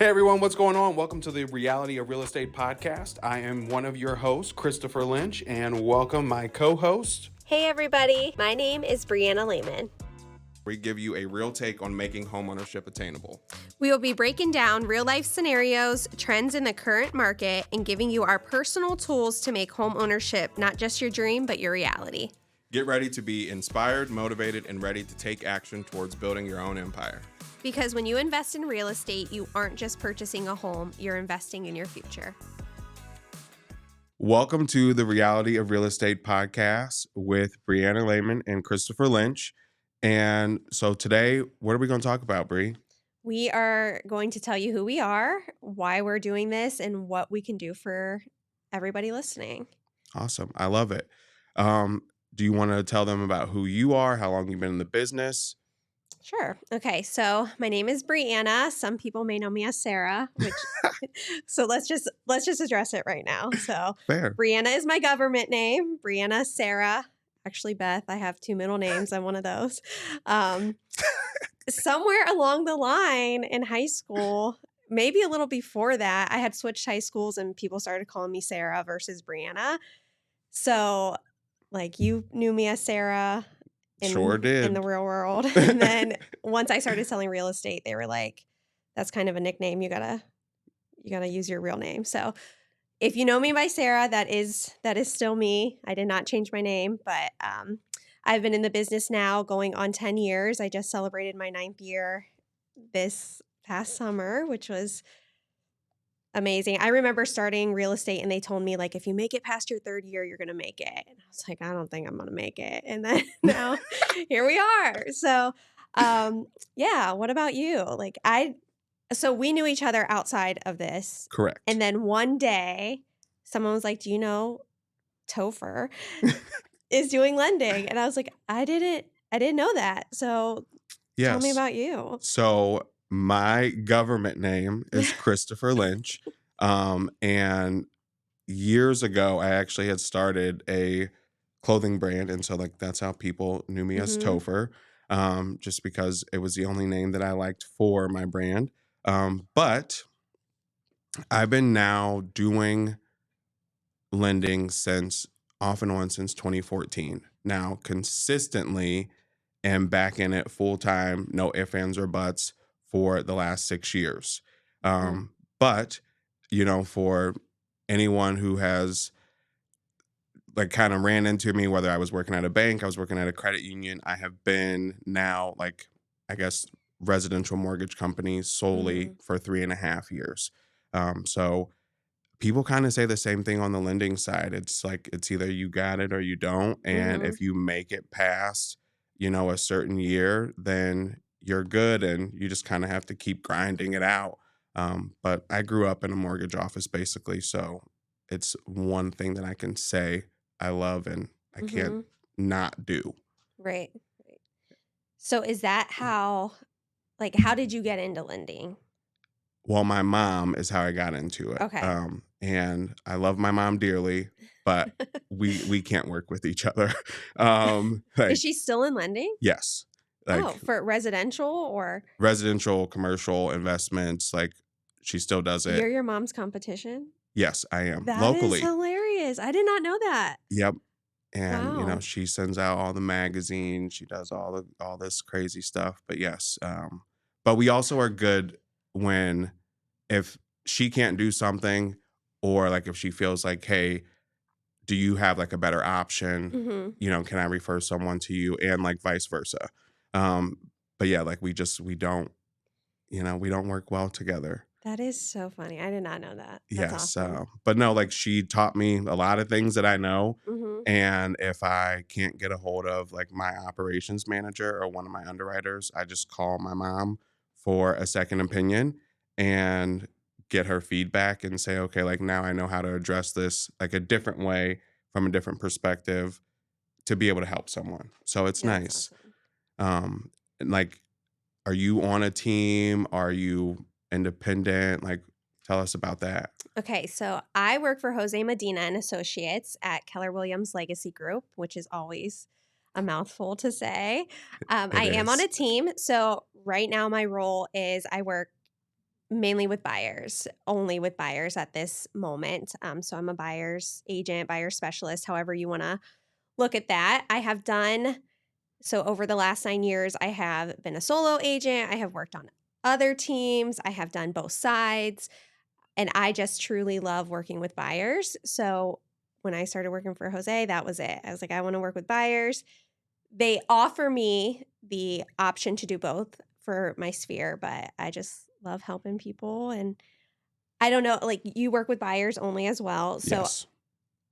Hey everyone, what's going on? Welcome to the Reality of Real Estate podcast. I am one of your hosts, Christopher Lynch, and welcome my co-host. Hey everybody, my name is Brianna Lehman. We give you a real take on making homeownership attainable. We will be breaking down real-life scenarios, trends in the current market, and giving you our personal tools to make homeownership not just your dream, but your reality. Get ready to be inspired, motivated, and ready to take action towards building your own empire. Because when you invest in real estate, you aren't just purchasing a home, you're investing in your future. Welcome to the Reality of Real Estate podcast with Brianna Lehman and Christopher Lynch. And so today, what are we going to talk about, Bri? We are going to tell you who we are, why we're doing this, and what we can do for everybody listening. Awesome. I love it. Do you want to tell them about who you are, how long you've been in the business? Sure. Okay. So my name is Brianna. Some people may know me as Sarah, so let's just address it right now. So Fair. Brianna is my government name. Brianna, Sarah, actually Beth. I have two middle names. I'm one of those. Somewhere along the line in high school, maybe a little before that, I had switched high schools and people started calling me Sarah versus Brianna. So like you knew me as Sarah. Sure did. In the real world. And then once I started selling real estate, they were like, that's kind of a nickname. You gotta use your real name. So if you know me by Sarah, that is still me. I did not change my name, but I've been in the business now going on 10 years. I just celebrated my 9th year this past summer, which was amazing. I remember starting real estate and they told me, like, if you make it past your 3rd year, you're going to make it. And I was like, I don't think I'm going to make it. And then now here we are. So, yeah. What about you? So we knew each other outside of this. Correct. And then one day someone was like, do you know Topher is doing lending? And I was like, I didn't know that. So Tell me about you. So my government name is Christopher Lynch. And years ago, I actually had started a clothing brand. And so like that's how people knew me as Topher, just because it was the only name that I liked for my brand. But I've been now doing lending off and on since 2014. Now consistently am back in it full time, no ifs, ands, or buts for the last 6 years. But, for anyone who has like kind of ran into me, whether I was working at a bank, I was working at a credit union, I have been now like, I guess, residential mortgage companies solely for 3.5 years. So people kind of say the same thing on the lending side. It's like, it's either you got it or you don't. And if you make it past, a certain year, then you're good and you just kind of have to keep grinding it out. But I grew up in a mortgage office basically. So it's one thing that I can say I love and I can't not do. Right. So is that how did you get into lending? Well, my mom is how I got into it. Okay. And I love my mom dearly, but we can't work with each other. Is she still in lending? Yes. For residential or? Residential, commercial investments, like she still does it. You're your mom's competition? Yes, I am. That locally. Is hilarious. I did not know that. Yep. And, wow. She sends out all the magazines. She does all this crazy stuff. But yes, but we also are good if she can't do something or like if she feels like, hey, do you have like a better option? Can I refer someone to you? And like vice versa. But yeah, like we don't work well together. That is so funny. I did not know that. That's yes. Awesome. But no, like she taught me a lot of things that I know. And if I can't get a hold of like my operations manager or one of my underwriters, I just call my mom for a second opinion and get her feedback and say, okay, like now I know how to address this like a different way from a different perspective to be able to help someone. So it's nice. Awesome. And like, are you on a team? Are you independent? Like, tell us about that. Okay, so I work for Jose Medina and Associates at Keller Williams Legacy Group, which is always a mouthful to say. I am on a team. So right now my role is I work mainly with buyers, only with buyers at this moment. So I'm a buyer's agent, buyer specialist, however you want to look at that. I have done so over the last 9 years, I have been a solo agent. I have worked on other teams. I have done both sides. And I just truly love working with buyers. So when I started working for Jose, that was it. I was like, I want to work with buyers. They offer me the option to do both for my sphere, but I just love helping people. And I don't know, like you work with buyers only as well. So Yes.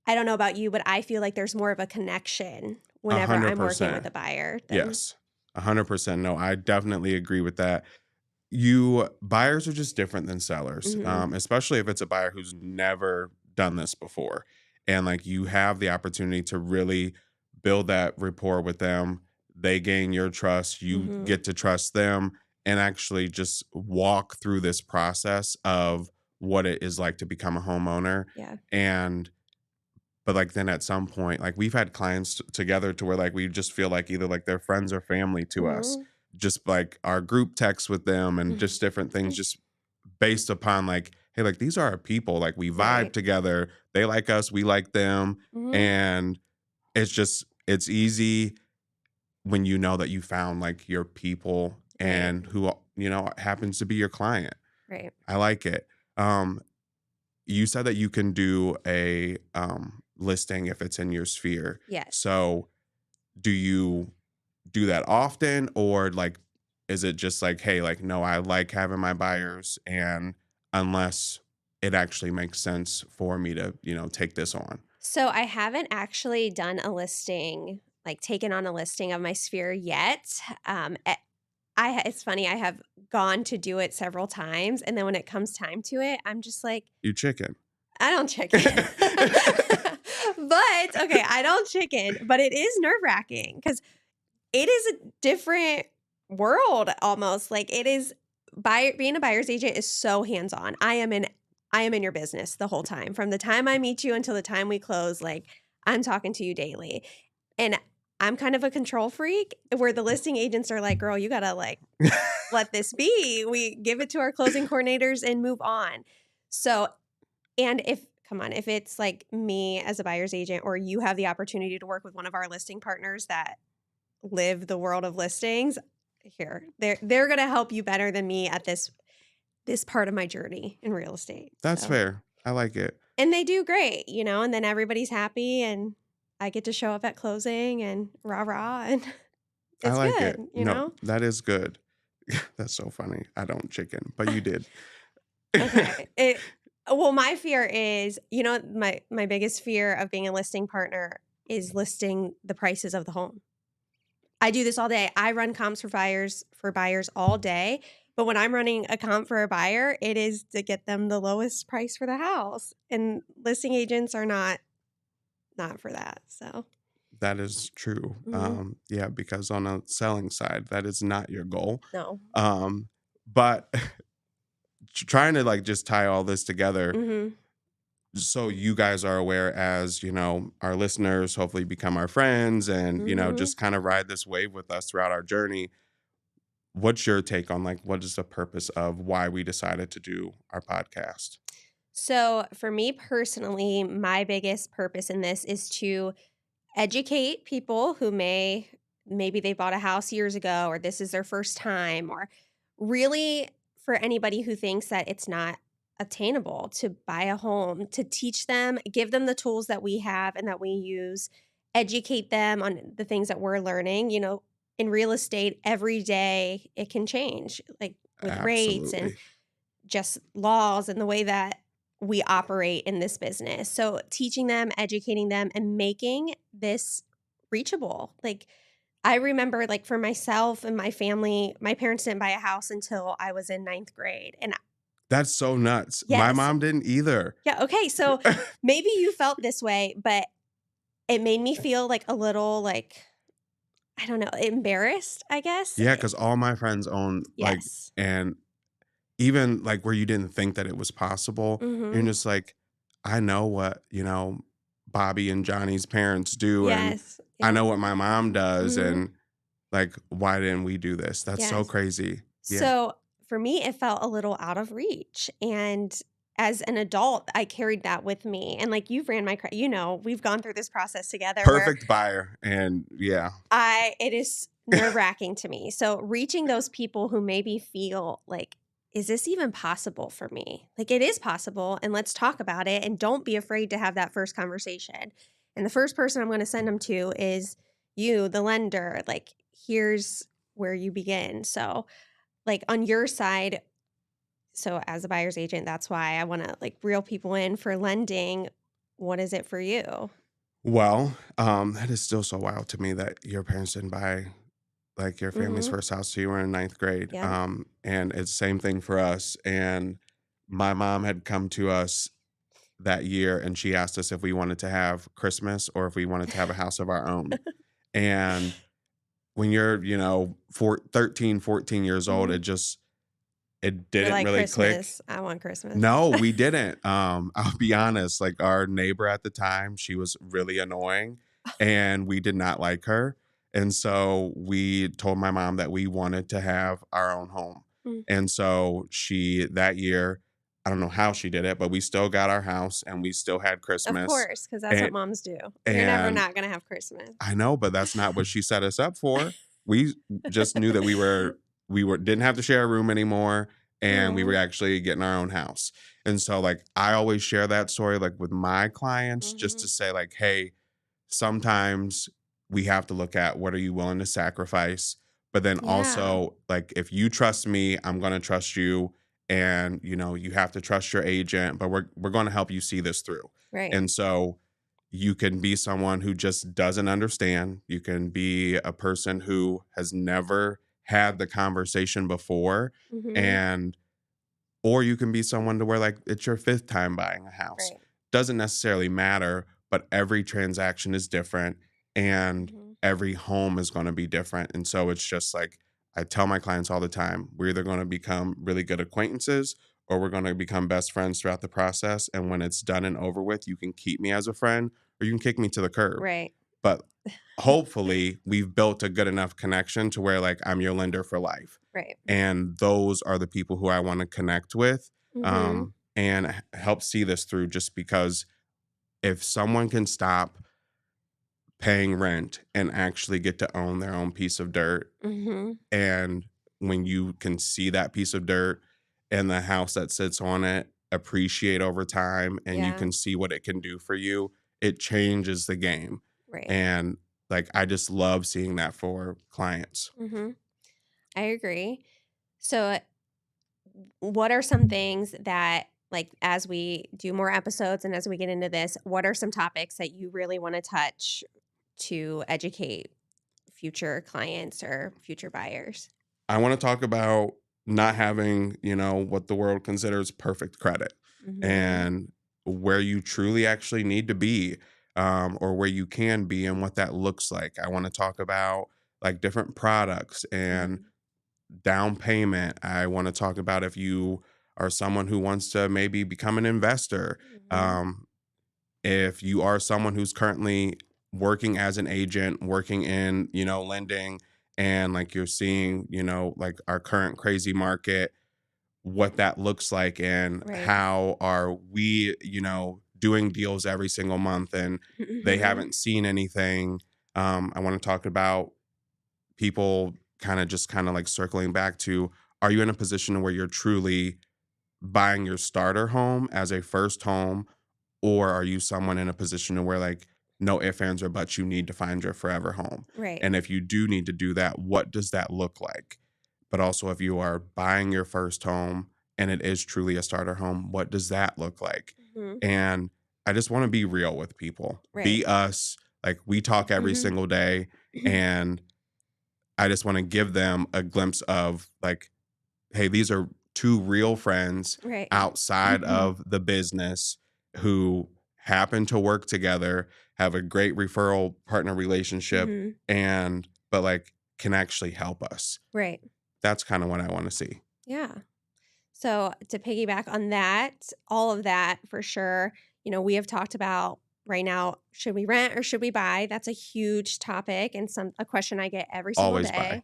I don't know about you, but I feel like there's more of a connection A whenever hundred I'm working with percent. a buyer than. Yes. 100%. No, I definitely agree with that. Buyers are just different than sellers, Mhm, especially if it's a buyer who's never done this before. And like you have the opportunity to really build that rapport with them. They gain your trust, you mhm, get to trust them, and actually just walk through this process of what it is like to become a homeowner. yeah, And but, like, then at some point, like, we've had clients together to where, like, we just feel like either, like, they're friends or family to us. mhm, Just, like, our group text with them and mhm, just different things just based upon, like, "Hey, like, these are our people, like, we vibe right, together. They like us, we like them." mhm, And it's easy when you know that you found, like, your people right, and who, happens to be your client. right, I like it. Um, you said that you can do a listing if it's in your sphere. yes. So, do you do that often, or like, is it just like, hey, like, no, I like having my buyers, and unless it actually makes sense for me to, take this on? So I haven't actually done a listing, like taken on a listing of my sphere yet. It's funny, I have gone to do it several times, and then when it comes time to it, I'm just like, You chicken. I don't chicken. But okay, I don't chicken, but it is nerve-wracking because it is a different world almost. Like it is being a buyer's agent is so hands-on. I am in your business the whole time. From the time I meet you until the time we close, like I'm talking to you daily. And I'm kind of a control freak where the listing agents are like, "Girl, you got to like let this be. We give it to our closing coordinators and move on." So, and if it's like me as a buyer's agent or you have the opportunity to work with one of our listing partners that live the world of listings, here, they're gonna help you better than me at this part of my journey in real estate. That's So, fair. I like it. and they do great, and then everybody's happy and I get to show up at closing and rah rah and I it's like it. No, good. that is good. That's so funny. I don't chicken, but you did. Okay. Well, my fear is, my biggest fear of being a listing partner is listing the prices of the home. I do this all day. I run comps for buyers all day, but when I'm running a comp for a buyer, it is to get them the lowest price for the house. And listing agents are not for that. So, That is true. mhm, Yeah, because on a selling side, that is not your goal. no. But trying to like just tie all this together Mhm. so you guys are aware as, our listeners hopefully become our friends and, Mhm. just kind of ride this wave with us throughout our journey. What's your take on like what is the purpose of why we decided to do our podcast? So, for me personally, my biggest purpose in this is to educate people who maybe they bought a house years ago or this is their first time or really for anybody who thinks that it's not attainable to buy a home, to teach them, give them the tools that we have and that we use, educate them on the things that we're learning. In real estate every day it can change, like with rates and Absolutely. just laws and the way that we operate in this business. So teaching them, educating them, and making this reachable. Like I remember like for myself and my family, my parents didn't buy a house until I was in ninth grade. And That's so nuts. My yes. mom didn't either. Yeah. Okay. So maybe you felt this way, but it made me feel like a little like, I don't know, embarrassed, I guess. Yeah, because all my friends own like, Yes. and even like where you didn't think that it was possible, you're Mm-hmm. just like, I know what, Bobby and Johnny's parents do, and Yes. I Yep. know what my mom does, Mm-hmm. and like, why didn't we do this? That's so Yes. crazy. Yeah. So for me, it felt a little out of reach. And as an adult, I carried that with me. And like you've ran my, we've gone through this process together where Perfect buyer. And yeah. it is nerve-wracking to me. So reaching those people who maybe feel like, is this even possible for me? Like it is possible, and let's talk about it, and don't be afraid to have that first conversation. And the first person I'm going to send them to is you, the lender. Like here's where you begin. So like on your side, so as a buyer's agent, that's why I want to like reel people in for lending. What is it for you? Well, that is still so wild to me that your parents didn't buy like your family's Mm-hmm. first house till you were in ninth grade. Yeah. And it's same thing for us. And my mom had come to us that year and she asked us if we wanted to have Christmas or if we wanted to have a house of our own. And when you're, 13, 14 years old, Mm-hmm. it You're didn't like, really click. Christmas. I want Christmas. No, we didn't. I'll be honest, like our neighbor at the time, she was really annoying and we did not like her. And so we told my mom that we wanted to have our own home. Mm. And so that year, I don't know how she did it, but we still got our house and we still had Of Christmas. course, because that's what And, moms do. You're never and not going to have Christmas. I know, but that's not what she set us up for. We just knew that we didn't have to share a room anymore and we were Oh. actually getting our own house. And so like I always share that story like with my clients just Mm-hmm. to say like, hey, sometimes we have to look at what are you willing to sacrifice, but then Yeah. also like if you trust me, I'm going to trust you, and you have to trust your agent, but we're going to help you see this through. Right. And so you can be someone who just doesn't understand. You can be a person who has never had the conversation before, Mm-hmm. and or you can be someone to where like it's your fifth time buying a house. Right. Doesn't necessarily matter, but every transaction is different and Mm-hmm. every home is going to be different. And so it's just like I tell my clients all the time, we're either going to become really good acquaintances or we're going to become best friends throughout the process. And when it's done and over with, you can keep me as a friend or you can kick me to the curb. Right. But hopefully we've built a good enough connection to where like I'm your lender for life. Right. And those are the people who I want to connect with, Mm-hmm. and help see this through, just because if someone can stop paying rent and actually get to own their own piece of dirt, Mm-hmm. and when you can see that piece of dirt and the house that sits on it appreciate over time and you Yeah. can see what it can do for you, it changes the game. Right. And like I just love seeing that for clients. Mm-hmm. I agree. So, what are some things that, like, as we do more episodes and as we get into this, what are some topics that you really want to touch to educate future clients or future buyers? I want to talk about not having, what the world considers perfect credit, Mm-hmm. and where you truly actually need to be, or where you can be and what that looks like. I want to talk about like different products and Mm-hmm. down payment. I want to talk about if you are someone who wants to maybe become an investor. Mm-hmm. Um, if you are someone who's currently working as an agent, working in, lending, and like you're seeing, like our current crazy market, what that looks like and Right. how are we, doing deals every single month and they Mm-hmm. haven't seen anything. I want to talk about people kind of like circling back to, are you in a position where you're truly buying your starter home as a first home, or are you someone in a position where like no ifs, ands, or buts, you need to find your forever home? Right. And if you do need to do that, what does that look like? But also if you are buying your first home and it is truly a starter home, what does that look like? Mm-hmm. And I just want to be real with people. Right. Be us. Like we talk every Mm-hmm. single day, and I just want to give them a glimpse of like, hey, these are two real friends Right. outside of the business who happen to work together, have a great referral partner relationship, Mm-hmm. and but like can actually help us. Right. That's kind of what I want to see. Yeah. So to piggyback on that, all of that for sure, we have talked about right now, should we rent or should we buy? That's a huge topic and a question I get every single Always buy. day.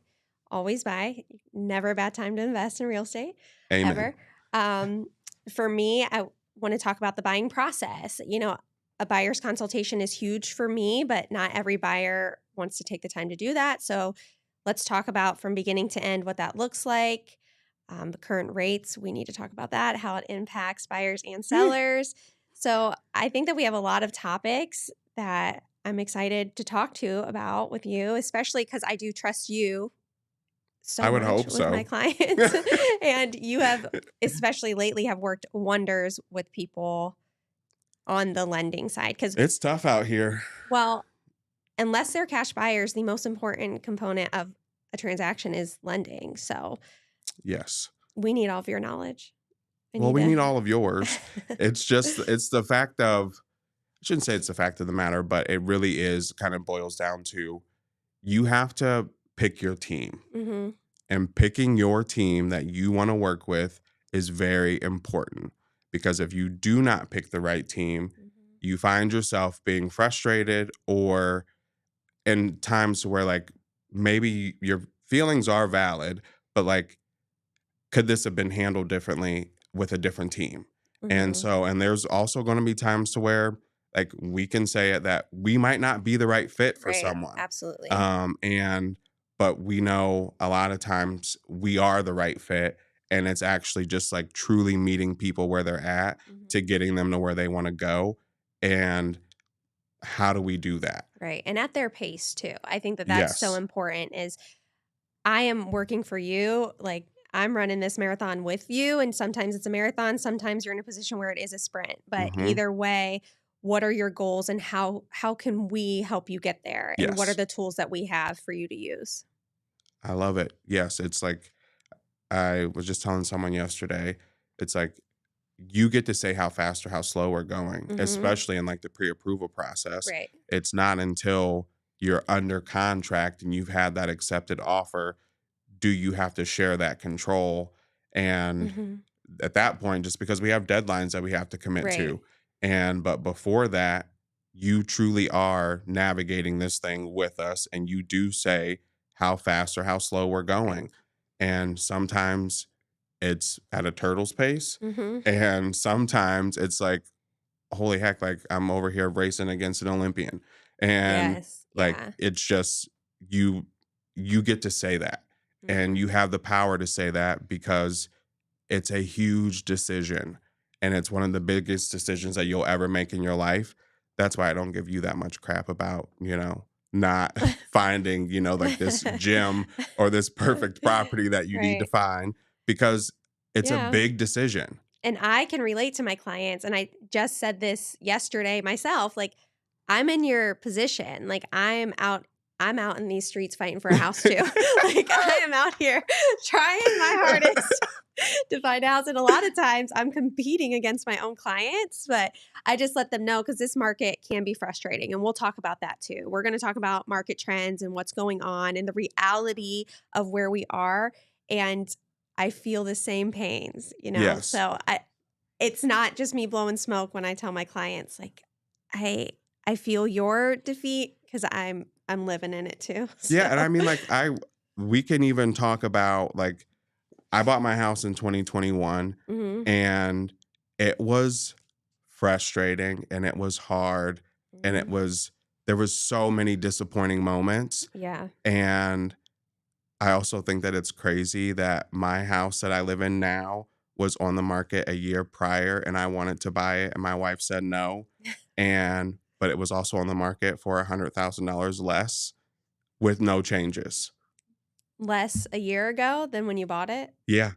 always buy. Never a bad time to invest in real estate, Amen. ever. Um, for me, I want to talk about the buying process. A buyer's consultation is huge for me, but not every buyer wants to take the time to do that. So let's talk about from beginning to end what that looks like. The current rates, we need to talk about that, how it impacts buyers and sellers. So I think that we have a lot of topics that I'm excited to talk to about with you, especially because I do trust you I so would much hope with my so. clients. And you have, especially lately, have worked wonders with people on the lending side. Because, It's tough out here. well, unless they're cash buyers, the most important component of a transaction is lending. So Yes. we need all of your knowledge. I Well, need we to. need all of yours. It's the fact of, I shouldn't say it's the fact of the matter, but it really is kind of boils down to you have to pick your team. Mm-hmm. And picking your team that you want to work with is very important because if you do not pick the right team, Mm-hmm. you find yourself being frustrated or in times where like maybe your feelings are valid, but like could this have been handled differently with a different team? And Mm-hmm. so, and there's also going to be times to where like we can say it that we might not be the right fit for Right. someone. Absolutely. And but we know a lot of times we are the right fit and it's actually just like truly meeting people where they're at Mm-hmm. to getting them to where they want to go. And how do we do that? Right. And at their pace too. I think that that's so Yes. important is I am working for you. Like I'm running this marathon with you. And sometimes it's a marathon. Sometimes you're in a position where it is a sprint. But Hmm. either way, what are your goals and how can we help you get there? And what are Yes. the tools that we have for you to use? I love it. Yes. It's like I was just telling someone yesterday, it's like you get to say how fast or how slow we're going, Mm-hmm. especially in like the pre-approval process. Right. It's not until you're under contract and you've had that accepted offer do you have to share that control. And Mm-hmm. at that point, just because we have deadlines that we have to commit Right. to. And but before that, you truly are navigating this thing with us and you do say how fast or how slow we're Right. going. And sometimes it's at a turtle's pace. Mm-hmm. And sometimes it's like, holy heck, like I'm over here racing against an Olympian. And Yes. like Yeah. it's just you you get to say that. And Mm-hmm. you have the power to say that because it's a huge decision. And it's one of the biggest decisions that you'll ever make in your life. That's why I don't give you that much crap about, not finding, like this gym or this perfect property that you need to Right. find because it's a Yeah. big decision. And I can relate to my clients, and I just said this yesterday myself, like, I'm in your position, like, I'm out in these streets fighting for a house too. Like, I am out here trying my hardest to find a house, and a lot of times I'm competing against my own clients, but I just let them know because this market can be frustrating, and we'll talk about that too. We're gonna talk about market trends and what's going on and the reality of where we are, and I feel the same pains. Yes. So it's not just me blowing smoke when I tell my clients like I feel your defeat because I'm living in it too. Yeah, So and I mean like we can even talk about like I bought my house in 2021 hmm and it was frustrating and it was hard and hmm there was so many disappointing moments yeah. and I also think that it's crazy that my house that I live in now was on the market a year prior and I wanted to buy it and my wife said no and but it was also on the market for $100,000 less with no changes. Less a year ago than when you bought it. Yeah.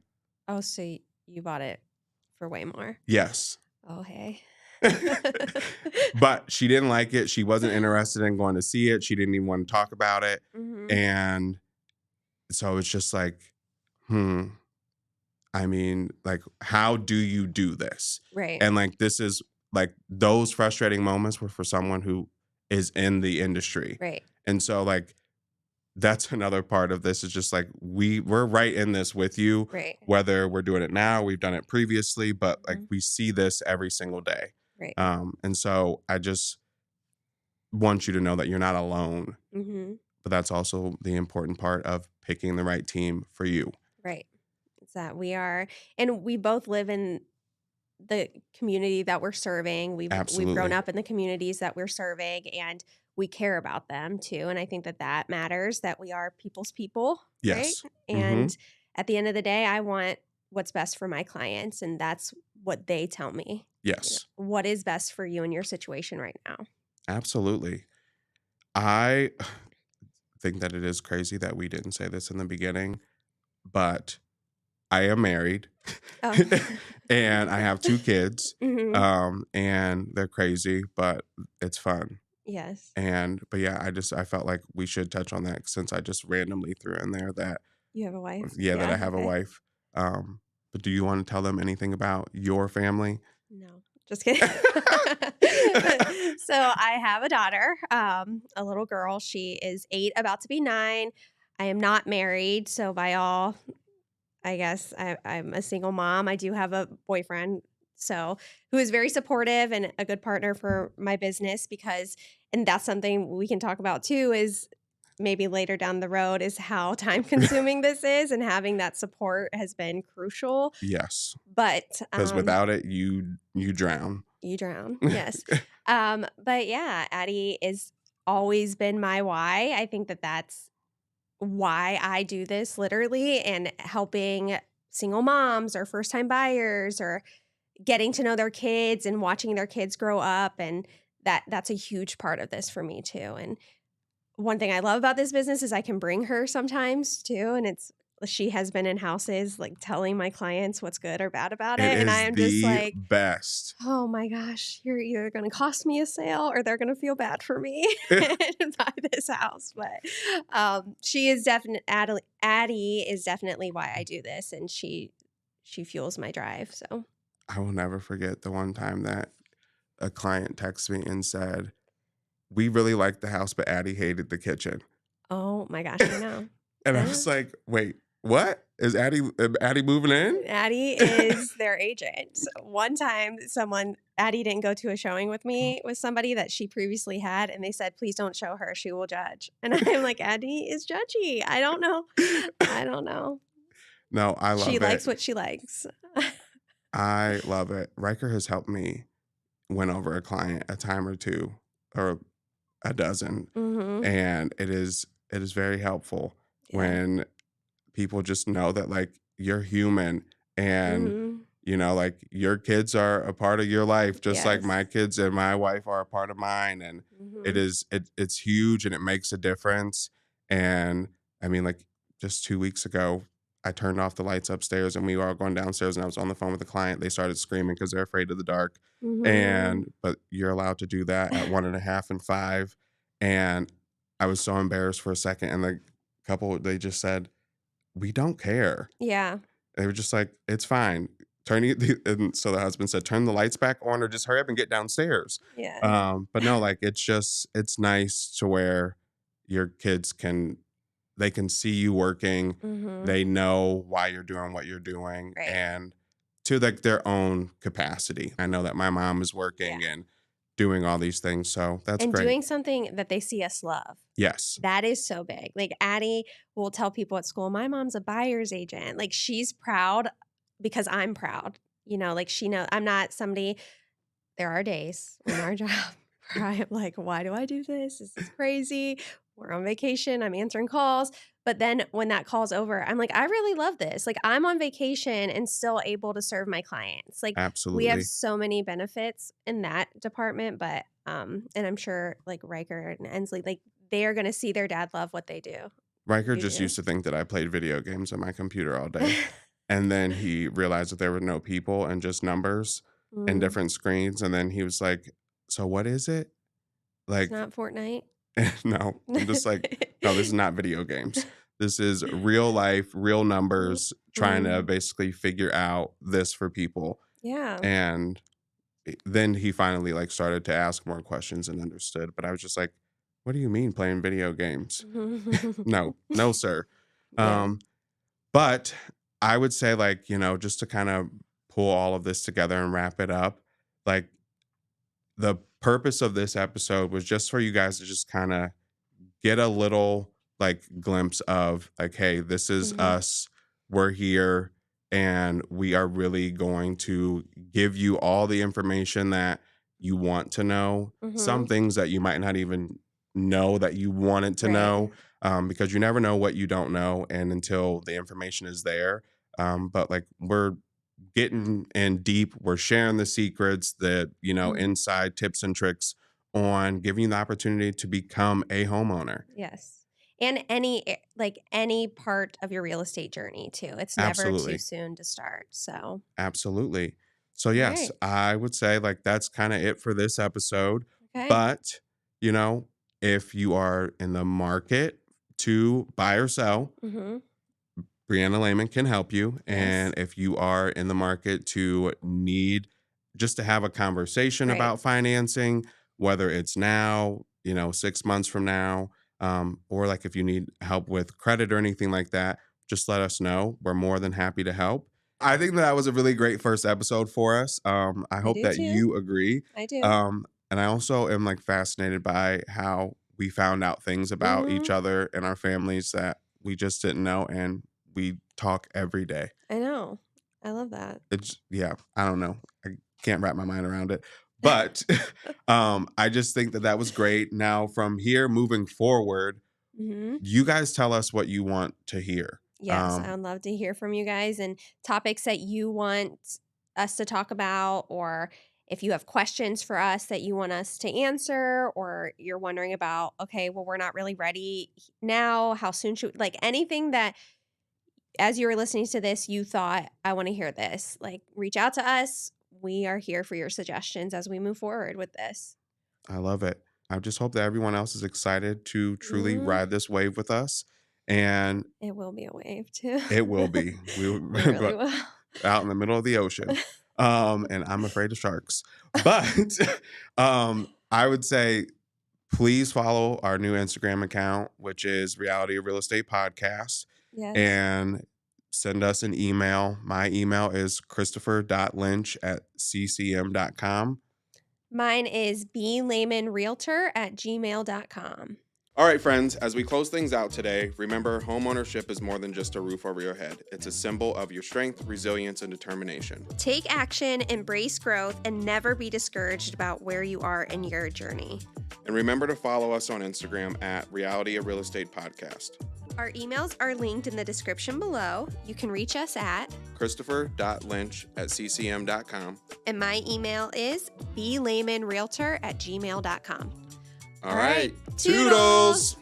Oh, so you bought it for way more. Yes. Oh, hey. But she didn't like it. She wasn't interested in going to see it. She didn't even want to talk about it. hmm And so it's just like, hmm, I mean, like, how do you do this? Right. And like, this is like those frustrating moments were for someone who is in the industry. Right. And so, like, that's another part of this is just like we're right in this with you, Right. whether we're doing it now, we've done it previously, but like hmm we see this every single day. Right. And so I just want you to know that you're not alone, hmm but that's also the important part of picking the right team for you. Right. It's that and we both live in the community that we're serving. We've grown Absolutely. up in the communities that we're serving, and we care about them too. And I think that matters, that we are people's people, right? Yes. Hmm. And at the end of the day, I want what's best for my clients, and that's what they tell me. Yes. What is best for you in your situation right now? Absolutely. I think that it is crazy that we didn't say this in the beginning, but I am married Oh. and I have 2 kids. Hmm. And they're crazy, but it's fun. Yes. But yeah, I felt like we should touch on that since I just randomly threw in there that You have a wife? yeah, that I Yeah. have a Okay. wife. But do you want to tell them anything about your family? No, just kidding. So I have a daughter, a little girl. She is 8, about to be 9. I am not married, so by all, I guess I'm a single mom. I do have a boyfriend, so who is very supportive and a good partner for my business and that's something we can talk about too, is maybe later down the road, is how time consuming this is, and having that support has been crucial. Yes, But because without it, you drown. you drown, yes. But yeah, Addie is always been my why. I think that's why I do this, literally, and helping single moms or first time buyers, or getting to know their kids and watching their kids grow up, and that's a huge part of this for me too. And one thing I love about this business is I can bring her sometimes too, and she has been in houses, like, telling my clients what's good or bad about It it, and I is am just the like, best. "Oh my gosh, you're either gonna cost me a sale or they're gonna feel bad for me and buy this house." But, she is Addie is definitely why I do this, and she fuels my drive, so. I will never forget the one time that a client texted me and said, "We really liked the house, but Addie hated the kitchen." Oh my gosh, I know. And I I was know. like, "Wait, what? Is Addie moving in?" Addie is their agent. So one time Addie didn't go to a showing with me with somebody that she previously had, and they said, "Please don't show her, she will judge." And I'm like, "Addie is judgy. I don't know. I don't know. No, I She love likes it. what she likes." I love it. Riker has helped me win over a client a time or 2 or a dozen, Mhm. and it is very helpful Yeah. when people just know that, like, you're human and, Mhm. like, your kids are a part of your life just like Yes. my kids and my wife are a part of mine, and Mhm. it's huge and it makes a difference, and, I mean, like, just 2 weeks ago, I turned off the lights upstairs, and we were all going downstairs, and I was on the phone with a client. They started screaming because 'cause they're afraid of the dark, Mhm. but you're allowed to do that at 1.5 and 5, and I was so embarrassed for a second, and the couple, they just said, "We don't care." Yeah. They were just like, "It's fine. And so the husband said, "Turn the lights back on or just hurry up and get downstairs." Yeah. But no, like, it's nice to where your kids they can see you working. Mhm. They know why you're doing what you're doing, Right. and to, like, their own capacity. I know that my mom is Yeah. working and doing all these things, so that's And great. doing something that they see us love. Yes. That is so big. Like, Addie will tell people at school, "My mom's a buyer's agent." Like, she's proud because I'm proud. Like, she know I'm not somebody. There are days in our job where I am like, "Why do I do this? This is crazy. We're on vacation. I'm answering calls." But then when that call's over, I'm like, "I really love this." Like, I'm on vacation and still able to serve my clients. Like, we have Absolutely. so many benefits in that department, but and I'm sure, like, Riker and Ensley, like, they are gonna see their dad love what they do. Riker You just do. used to think that I played video games on my computer all day. And then he realized that there were no people and just numbers and Mm, different screens. And then he was like, "So what is it?" it's Like, not Fortnite. no, I'm just like, "No, this is not video games. This is real life, real numbers, trying to Mhm. basically figure out this for people." Yeah. And then he finally, like, started to ask more questions and understood. But I was just like, "What do you mean playing video games?" No, no, sir. Yeah. Um, But I would say, like, just to kind of pull all of this together and wrap it up, like, the purpose of this episode was just for you guys to just kind of get a little like glimpse of like, hey, this is Mhm. us. We're here and we are really going to give you all the information that you want to know. Some Mhm. things that you might not even know that you wanted to Right. know, because you never know what you don't know, and until the information is there. But like we're getting in deep, we're sharing the secrets, that Mhm. inside tips and tricks on giving you the opportunity to become a homeowner. Yes. And like any part of your real estate journey too. It's never too Absolutely. soon to start. So, Absolutely. So all yes, right. I would say like that's kind of it for this episode. Okay. But, you know, if you are in the market to buy or sell, Mhm. Brianna Lehman can help you. And Yes. if you are in the market to need just to have a conversation Right. about financing, whether it's now, 6 months from now, or like if you need help with credit or anything like that, just let us know. We're more than happy to help. I think that was a really great first episode for us. I I hope do that too. you agree. I do. And I also am like fascinated by how we found out things about each Mhm. other and our families that we just didn't know. And we talk every day. I know. I love that. It's yeah, I don't know. I can't wrap my mind around it. But I just think that that was great. Now from here moving forward, Mhm. you guys tell us what you want to hear. Yes, I would love to hear from you guys and topics that you want us to talk about, or if you have questions for us that you want us to answer, or you're wondering about, okay, well, we're not really ready now. How soon should, like anything that as you were listening to this, you thought, I want to hear this, like reach out to us. We are here for your suggestions as we move forward with this. I love it. I just hope that everyone else is excited to truly Mhm. ride this wave with us. And It will be a wave too. it will be. We will It really but will. out in the middle of the ocean. And I'm afraid of sharks. But I would say please follow our new Instagram account, which is Reality of Real Estate Podcast, Yes. and send us an email. My email is christopher.lynch@ccm.com. Mine is blaymanrealtor@gmail.com. All right, friends, as we close things out today, remember homeownership is more than just a roof over your head. It's a symbol of your strength, resilience, and determination. Take action, embrace growth, and never be discouraged about where you are in your journey. And remember to follow us on Instagram at Reality of Real Estate Podcast. Our emails are linked in the description below. You can reach us at christopher.lynch@ccm.com. and my email is blaymanrealtor@gmail.com. All right. Toodles! Toodles!